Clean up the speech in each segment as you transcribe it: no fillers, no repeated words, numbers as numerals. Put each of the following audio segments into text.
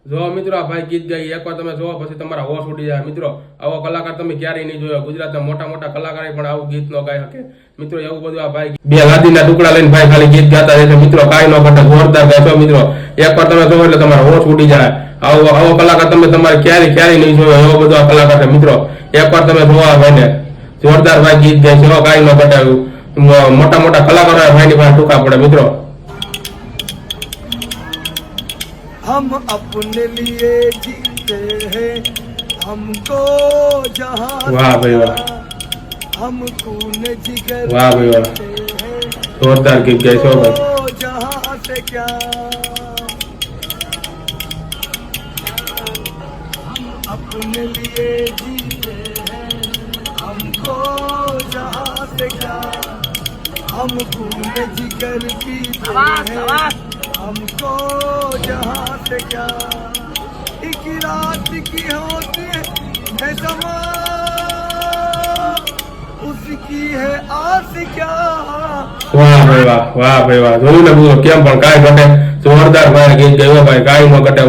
જો મિત્રો આ ભાઈ ગીત ગાઈ એકવાર તમે જોવો પછી તમારા હોશ ઉડી જાય મિત્રો. આવો કલાકાર તમે ક્યારેય નહીં જોયો. ગુજરાતના મોટા મોટા કલાકાર પણ આવું ગીત નો ગાઈ શકે મિત્રો. એવું બધું આ ભાઈ બે લાદીના ટુકડા લઈને ભાઈ ખાલી ગીત ગાતા રહે છે મિત્રો. કાંઈ ન ઘટે, જોરદાર ગાય મિત્રો. એકવાર તમે જોવો એટલે તમારા હોશ ઉડી જાય. આવો કલાકાર તમે તમારે ક્યારેય નહીં જોયો. એવો બધો આ કલાકાર છે મિત્રો. એકવાર તમે જોવા ભાઈને જોરદાર ભાઈ ગીત ગાય છે. કાંઈ ન ઘટાડ્યું. મોટા મોટા કલાકારો ભાઈની પાસે ટૂંકા પડે મિત્રો. हम अपने लिए जीते हैं, हमको जहां वाह भाई वाह, हम खून जिगर वाह भाई वाह, जोरदार गीत गाय છો भाई. जहां से क्या हम अपने लिए जीते हैं, हमको जहां से क्या हम खून जिगर पीते हैं, हमको जहां से क्या एक रात की होती है समा उसकी है आस क्या. વાહ ભાઈ વાહ, વાહ ભાઈ વાહ. જોયું ને બધું કેમ પણ કાંઈ ઘટે. જોરદાર ભાઈ ગીત ગાયો ભાઈ. કાંઈ ન ઘટે.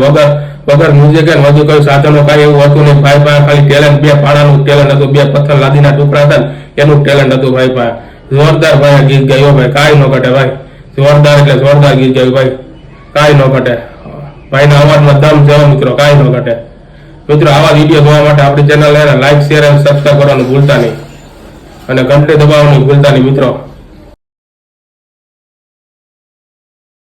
વગર મ્યુઝિક ને વધુ કઈ સાધનો કાંઈ એવું હતું નહીં ભાઈ પાસે. ખાલી ટેલેન્ટ, બે પાડાનું ટેલેન્ટ હતું, બે પથ્થર લાદીના ટુકડા હતા એનું ટેલેન્ટ હતું ભાઈ પાસે. જોરદાર ભાઈ ગીત ગાયો ભાઈ. કાંઈ ન ઘટે ભાઈ. જોરદાર એટલે જોરદાર ગીત ગાયું ભાઈ. કાંઈ ન ઘટે. ભાઈના અવાજમાં દમ છે મિત્રો. કાંઈ ન ઘટે મિત્રો. આવા વિડીયો જોવા માટે આપણી ચેનલ લાઈક, શેર અને સબસ્ક્રાઈબ કરવાનું ભૂલતા નહીં અને ઘંટડી દબાવવાનું ભૂલતા નહીં મિત્રો.